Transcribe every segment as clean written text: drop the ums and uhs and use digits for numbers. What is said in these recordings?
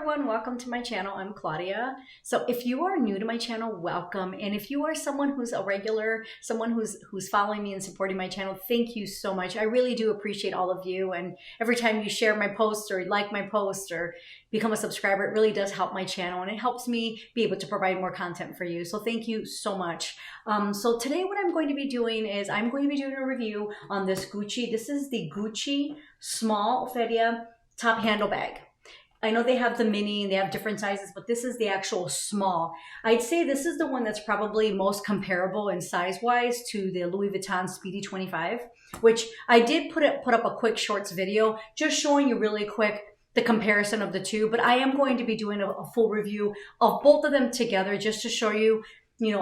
everyone, welcome to my channel. I'm Claudia. So if you are new to my channel, welcome. And if you are someone who's a regular, someone who's following me and supporting my channel, thank you so much. I really do appreciate all of you. And every time you share my posts or like my posts or become a subscriber, it really does help my channel and it helps me be able to provide more content for you. So thank you so much. So today what I'm going to be doing is I'm going to be doing a review on this Gucci. This is the Gucci small Ophidia top handle bag. I know they have the mini and they have different sizes, but this is the actual small. I'd say this is the one that's probably most comparable in size-wise to the Louis Vuitton Speedy 25, which I did put up a quick shorts video just showing you really quick the comparison of the two, but I am going to be doing a full review of both of them together just to show you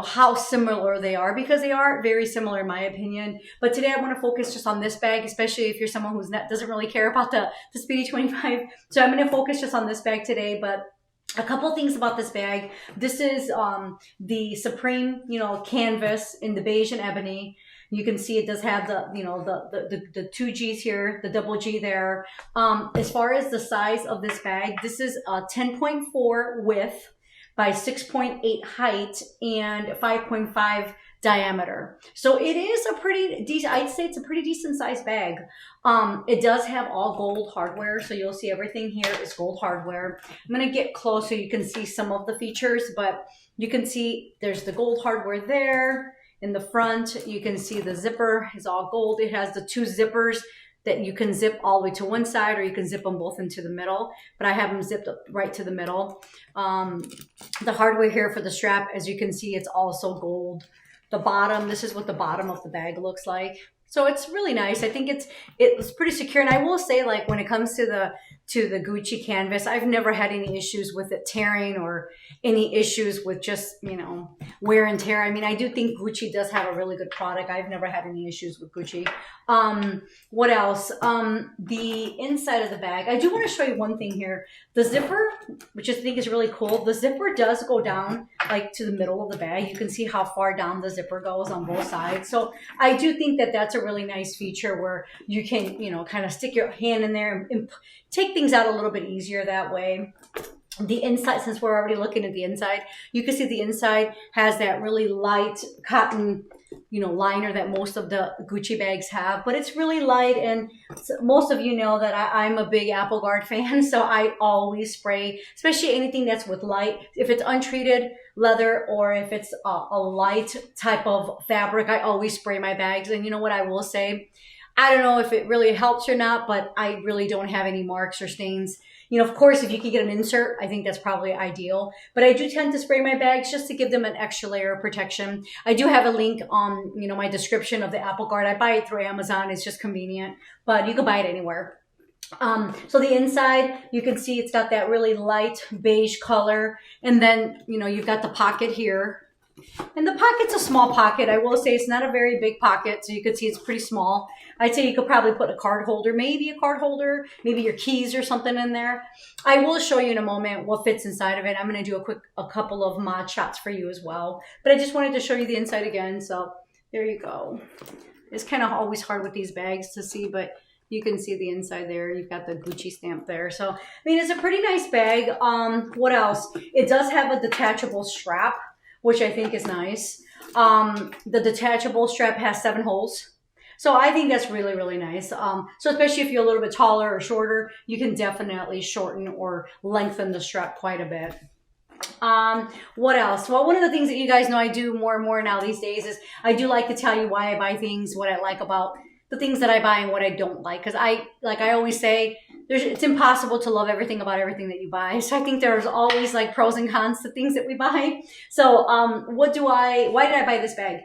how similar they are, because they are very similar in my opinion. But today I want to focus just on this bag, especially if you're someone who's doesn't really care about the Speedy 25. So I'm going to focus just on this bag today. But a couple things about this bag. This is the Supreme, canvas in the beige and ebony. You can see it does have the two G's here, the double G there. As far as the size of this bag, this is a 10.4 width by 6.8 height and 5.5 diameter. So it is a pretty decent, I'd say it's a pretty decent sized bag. It does have all gold hardware. So you'll see everything here is gold hardware. I'm going to get close so you can see some of the features, but you can see there's the gold hardware there in the front. You can see the zipper is all gold. It has the two zippers that you can zip all the way to one side or you can zip them both into the middle, but I have them zipped up right to the middle. The hardware here for the strap, as you can see, it's also gold. The bottom, this is what the bottom of the bag looks like. So it's really nice. I think it's pretty secure. And I will say, like, when it comes to the Gucci canvas, I've never had any issues with it tearing or any issues with just, wear and tear. I mean, I do think Gucci does have a really good product. I've never had any issues with Gucci. What else? The inside of the bag, I do want to show you one thing here. The zipper, which I think is really cool. The zipper does go down like to the middle of the bag. You can see how far down the zipper goes on both sides. So I do think that that's a really nice feature where you can, kind of stick your hand in there and take things out a little bit easier that way. The inside, since we're already looking at the inside, you can see the inside has that really light cotton, liner that most of the Gucci bags have, but it's really light. And most of you know that I'm a big Apple Guard fan, so I always spray, especially anything that's with light. If it's untreated leather or if it's a light type of fabric, I always spray my bags. And you know what I will say? I don't know if it really helps or not, but I really don't have any marks or stains. Of course, if you could get an insert, I think that's probably ideal. But I do tend to spray my bags just to give them an extra layer of protection. I do have a link on, my description of the Apple Guard. I buy it through Amazon. It's just convenient, but you can buy it anywhere. So the inside, you can see it's got that really light beige color. And then, you've got the pocket here. And the pocket's a small pocket. I will say it's not a very big pocket, so you can see it's pretty small. I'd say you could probably put a card holder, maybe your keys or something in there. I will show you in a moment what fits inside of it. I'm going to do a couple of mod shots for you as well. But I just wanted to show you the inside again. So there you go. It's kind of always hard with these bags to see, but you can see the inside there. You've got the Gucci stamp there. So, I mean, it's a pretty nice bag. What else? It does have a detachable strap, which I think is nice. The detachable strap has 7 holes. So I think that's really, really nice. So especially if you're a little bit taller or shorter, you can definitely shorten or lengthen the strap quite a bit. What else? Well, one of the things that you guys know I do more and more now these days is I do like to tell you why I buy things, what I like about the things that I buy and what I don't like. Because I always say, it's impossible to love everything about everything that you buy. So I think there's always like pros and cons to things that we buy. So why did I buy this bag?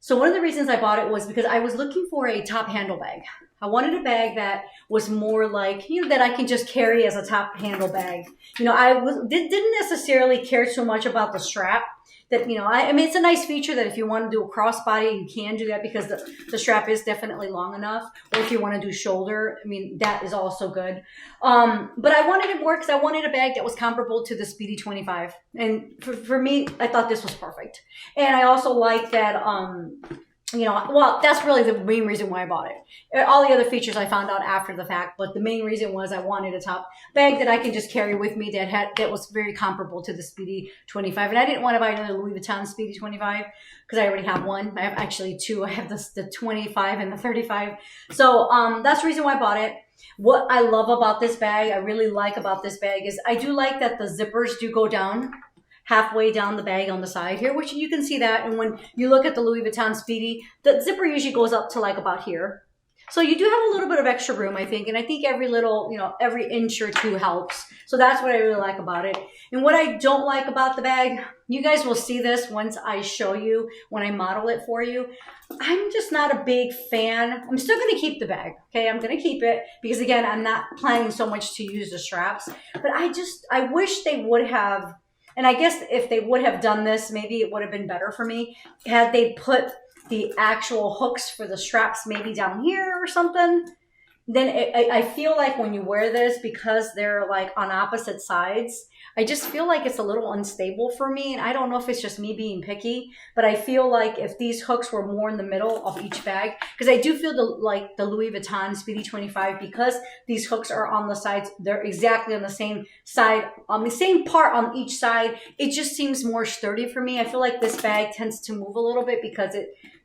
So one of the reasons I bought it was because I was looking for a top handle bag. I wanted a bag that was more like, that I can just carry as a top handle bag. Didn't necessarily care so much about the strap. That, I mean, it's a nice feature that if you want to do a crossbody, you can do that because the strap is definitely long enough. Or if you want to do shoulder, I mean, that is also good. But I wanted it more because I wanted a bag that was comparable to the Speedy 25. And for me, I thought this was perfect. And I also like that you know, well, that's really the main reason why I bought it. All the other features I found out after the fact, but the main reason was I wanted a top bag that I can just carry with me that was very comparable to the Speedy 25. And I didn't want to buy another Louis Vuitton Speedy 25 because I already have one. I have actually two. I have the 25 and the 35. So that's the reason why I bought it. What I love about this bag, I really like about this bag, is I do like that the zippers do go down halfway down the bag on the side here, which you can see that. And when you look at the Louis Vuitton Speedy, the zipper usually goes up to like about here. So you do have a little bit of extra room, I think. And I think every little, you know, every inch or two helps. So that's what I really like about it. And what I don't like about the bag, you guys will see this once I show you, when I model it for you. I'm just not a big fan. I'm still going to keep the bag. Okay. I'm going to keep it because, again, I'm not planning so much to use the straps, but I wish they would have. And I guess if they would have done this, maybe it would have been better for me had they put the actual hooks for the straps maybe down here or something. Then I feel like when you wear this, because they're like on opposite sides, I just feel like it's a little unstable for me. And I don't know if it's just me being picky, but I feel like if these hooks were more in the middle of each bag, because I do feel like the Louis Vuitton Speedy 25, because these hooks are on the sides, they're exactly on the same side, on the same part on each side. It just seems more sturdy for me. I feel like this bag tends to move a little bit because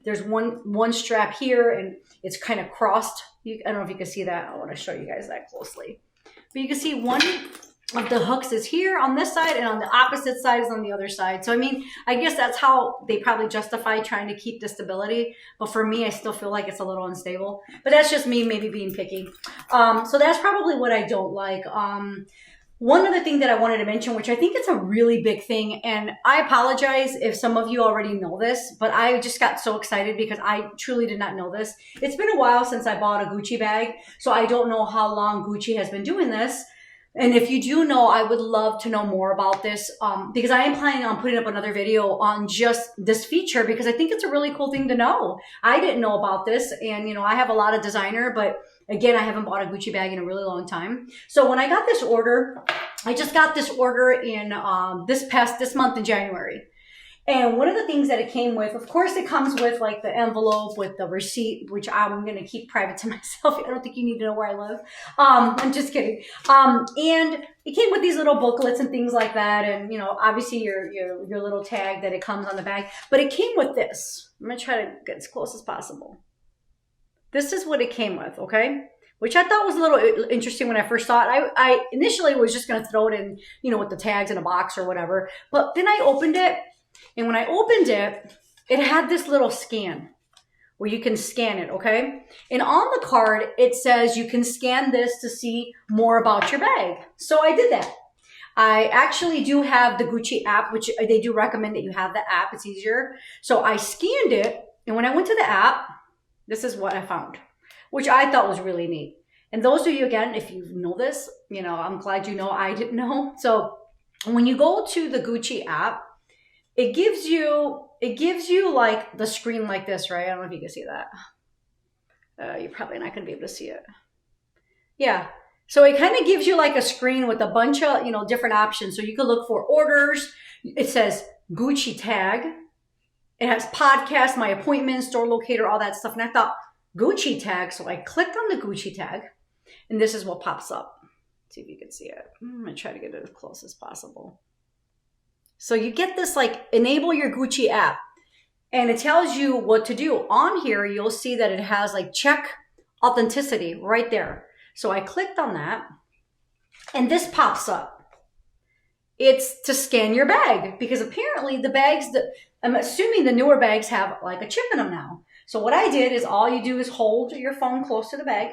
there's one strap here and it's kind of crossed. I don't know if you can see that. I want to show you guys that closely. But you can see one of the hooks is here on this side and on the opposite side is on the other side. So, I mean, I guess that's how they probably justify trying to keep the stability. But for me, I still feel like it's a little unstable. But that's just me maybe being picky. So that's probably what I don't like. One other thing that I wanted to mention, which I think it's a really big thing, and I apologize if some of you already know this, but I just got so excited because I truly did not know this. It's been a while since I bought a Gucci bag, so I don't know how long Gucci has been doing this. And if you do know, I would love to know more about this because I am planning on putting up another video on just this feature because I think it's a really cool thing to know. I didn't know about this, and, you know, I have a lot of designer, but again, I haven't bought a Gucci bag in a really long time. So when I got this order, I just got this order in this month in January. And one of the things that it came with, of course, it comes with like the envelope with the receipt, which I'm going to keep private to myself. I don't think you need to know where I live. I'm just kidding. And it came with these little booklets and things like that. And, you know, obviously your little tag that it comes on the bag, but it came with this. I'm going to try to get as close as possible. This is what it came with, okay? Which I thought was a little interesting when I first saw it. I initially was just going to throw it in, you know, with the tags in a box or whatever. But then I opened it. And when I opened it, it had this little scan where you can scan it, okay? And on the card, it says you can scan this to see more about your bag. So I did that. I actually do have the Gucci app, which they do recommend that you have the app. It's easier. So I scanned it. And when I went to the app, this is what I found, which I thought was really neat. And those of you, again, if you know this, you know, I'm glad you know I didn't know. So when you go to the Gucci app, it gives you like the screen like this, right? I don't know if you can see that. You're probably not going to be able to see it. Yeah. So it kind of gives you like a screen with a bunch of, you know, different options. So you can look for orders. It says Gucci tag. It has podcast, my appointments, store locator, all that stuff. And I thought Gucci tag. So I clicked on the Gucci tag and this is what pops up. Let's see if you can see it. I'm going to try to get it as close as possible. So you get this like enable your Gucci app and it tells you what to do. On here, you'll see that it has like check authenticity right there. So I clicked on that and this pops up. It's to scan your bag because apparently the bags that I'm assuming the newer bags have like a chip in them now. So what I did is all you do is hold your phone close to the bag.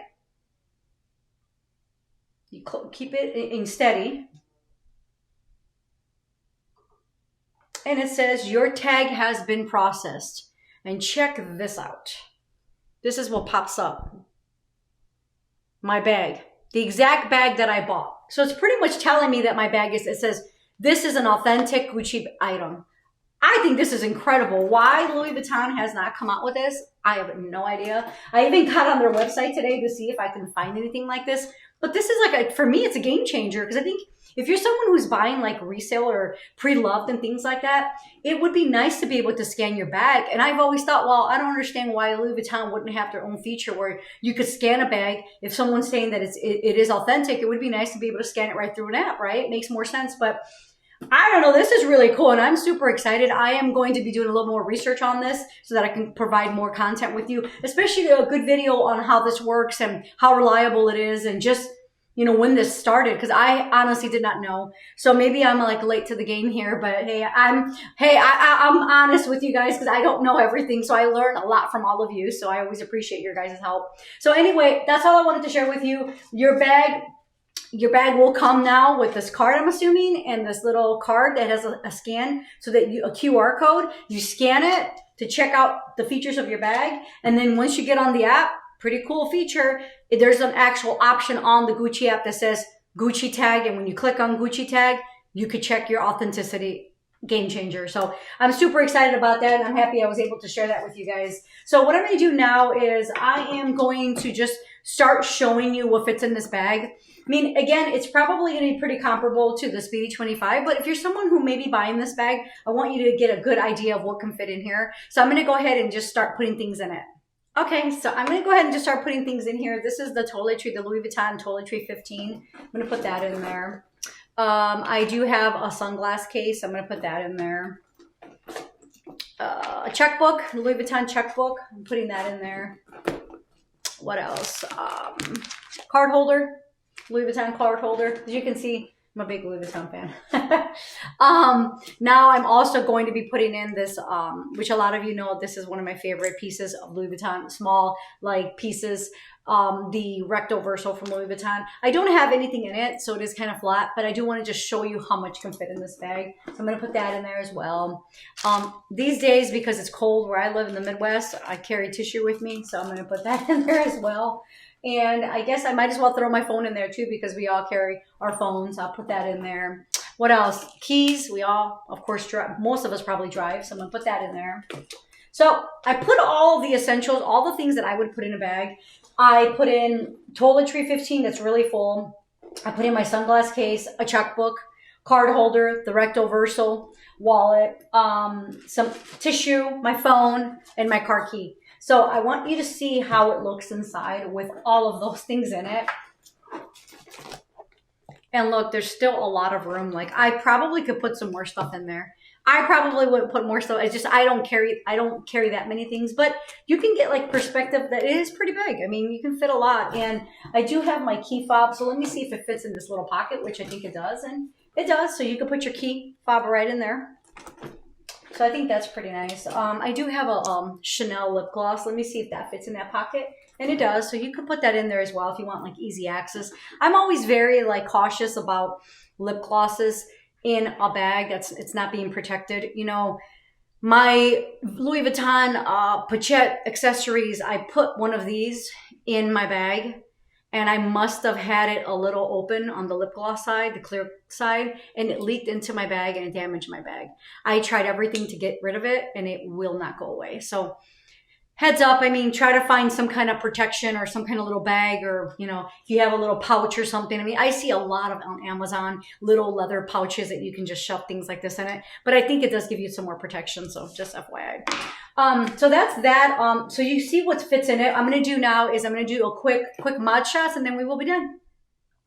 You keep it in steady. And it says your tag has been processed. And check this out. This is what pops up. My bag. The exact bag that I bought. So it's pretty much telling me that my bag is, it says, this is an authentic Gucci item. I think this is incredible. Why Louis Vuitton has not come out with this, I have no idea. I even got on their website today to see if I can find anything like this. But this is like, for me, it's a game changer, because I think if you're someone who's buying like resale or pre-loved and things like that, it would be nice to be able to scan your bag. And I've always thought, well, I don't understand why Louis Vuitton wouldn't have their own feature where you could scan a bag. If someone's saying that it is authentic, it would be nice to be able to scan it right through an app, right? It makes more sense. But I don't know, this is really cool, and I'm super excited. I am going to be doing a little more research on this so that I can provide more content with you, especially a good video on how this works and how reliable it is, and just, you know, when this started, because I honestly did not know. So maybe I'm like late to the game here, but hey, I'm honest with you guys, because I don't know everything. So I learn a lot from all of you. So I always appreciate your guys' help. So anyway, that's all I wanted to share with you. Your bag will come now with this card, I'm assuming, and this little card that has a scan, so that a QR code, you scan it to check out the features of your bag. And then once you get on the app, pretty cool feature, there's an actual option on the Gucci app that says Gucci tag. And when you click on Gucci tag, you could check your authenticity. Game changer. So I'm super excited about that, and I'm happy I was able to share that with you guys. So what I'm going to do now is I am going to just start showing you what fits in this bag. I mean, again, it's probably going to be pretty comparable to the Speedy 25, but if you're someone who may be buying this bag, I want you to get a good idea of what can fit in here. So I'm going to go ahead and just start putting things in it. Okay, so I'm going to go ahead and just start putting things in here. This is the Toiletry, the Louis Vuitton Toiletry 15. I'm going to put that in there. I do have a sunglass case. I'm going to put that in there. A checkbook, Louis Vuitton checkbook. I'm putting that in there. What else? Card holder, Louis Vuitton card holder. As you can see, I'm a big Louis Vuitton fan. Now I'm also going to be putting in this, which a lot of you know, this is one of my favorite pieces of Louis Vuitton, small like pieces. The recto verso from Louis Vuitton. I don't have anything in it, so it is kind of flat, but I do want to just show you how much can fit in this bag. So I'm going to put that in there as well. These days, because it's cold where I live in the Midwest, I carry tissue with me, so I'm going to put that in there as well. And I guess I might as well throw my phone in there too, because we all carry our phones. I'll put that in there. What else? Keys. We all, of course, drive. Most of us probably drive, so I'm going to put that in there. So I put all the essentials, all the things that I would put in a bag. I put in Toiletry 15 that's really full. I put in my sunglass case, a checkbook, card holder, the recto verso, wallet, some tissue, my phone, and my car key. So I want you to see how it looks inside with all of those things in it. And look, there's still a lot of room. Like, I probably could put some more stuff in there. I probably would put more stuff. It's just I don't carry that many things, but you can get like perspective that it is pretty big. I mean, you can fit a lot. And I do have my key fob, so let me see if it fits in this little pocket, which I think it does, and it does. So you can put your key fob right in there. So I think that's pretty nice. I do have a Chanel lip gloss. Let me see if that fits in that pocket. And it does. So you can put that in there as well if you want like easy access. I'm always very like cautious about lip glosses in a bag it's not being protected. You know, my Louis Vuitton Pochette accessories, I put one of these in my bag, and I must have had it a little open on the lip gloss side, the clear side, and it leaked into my bag and it damaged my bag. I tried everything to get rid of it, and it will not go away. So heads up, I mean, try to find some kind of protection or some kind of little bag, or, you know, if you have a little pouch or something. I mean, I see a lot of on Amazon little leather pouches that you can just shove things like this in it. But I think it does give you some more protection. So just FYI. So that's that. So you see what fits in it. I'm going to do now is I'm going to do a quick mod shots, and then we will be done.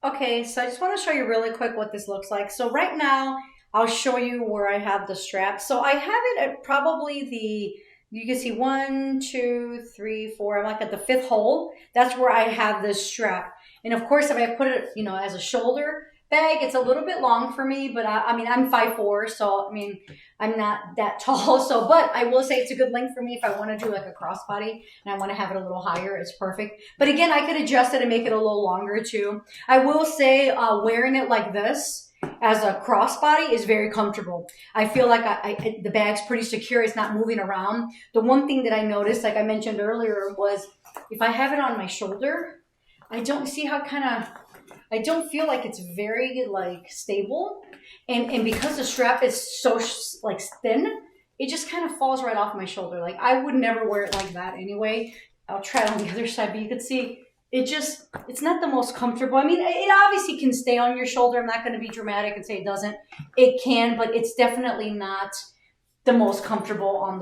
Okay, so I just want to show you really quick what this looks like. So right now, I'll show you where I have the strap. So I have it at probably you can see 1, 2, 3, 4. I'm like at the 5th hole. That's where I have this strap. And of course, if I put it, you know, as a shoulder bag, it's a little bit long for me. But I mean, I'm 5'4", so I mean, I'm not that tall. So, but I will say it's a good length for me if I want to do like a crossbody and I want to have it a little higher. It's perfect. But again, I could adjust it and make it a little longer too. I will say wearing it like this as a crossbody is very comfortable. I feel like the bag's pretty secure. It's not moving around. The one thing that I noticed, like I mentioned earlier, was if I have it on my shoulder, I don't see how I don't feel like it's very like stable. And because the strap is so like thin, it just kind of falls right off my shoulder. Like I would never wear it like that anyway. I'll try it on the other side, but you can see it's not the most comfortable. I mean, it obviously can stay on your shoulder. I'm not going to be dramatic and say it doesn't. It can, but it's definitely not the most comfortable on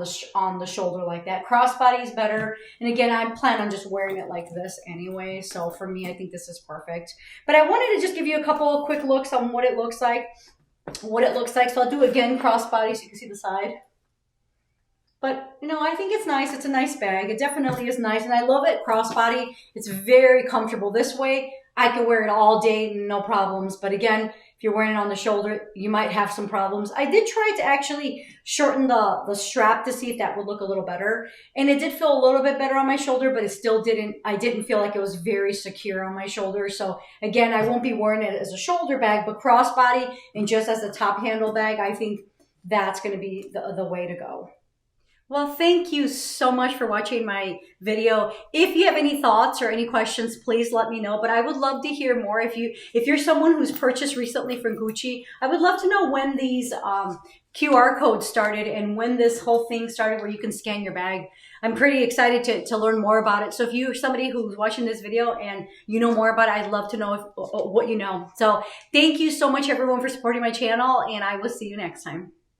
the shoulder like that. Crossbody is better. And again, I plan on just wearing it like this anyway. So for me, I think this is perfect. But I wanted to just give you a couple of quick looks on what it looks like. So I'll do again crossbody so you can see the side. But, you know, I think it's nice. It's a nice bag. It definitely is nice. And I love it crossbody. It's very comfortable. This way, I can wear it all day, no problems. But again, if you're wearing it on the shoulder, you might have some problems. I did try to actually shorten the strap to see if that would look a little better. And it did feel a little bit better on my shoulder, but it still I didn't feel like it was very secure on my shoulder. So again, I won't be wearing it as a shoulder bag, but crossbody and just as a top handle bag, I think that's going to be the way to go. Well, thank you so much for watching my video. If you have any thoughts or any questions, please let me know. But I would love to hear more. If you're someone who's purchased recently from Gucci, I would love to know when these QR codes started and when this whole thing started where you can scan your bag. I'm pretty excited to learn more about it. So if you're somebody who's watching this video and you know more about it, I'd love to know what you know. So thank you so much, everyone, for supporting my channel, and I will see you next time.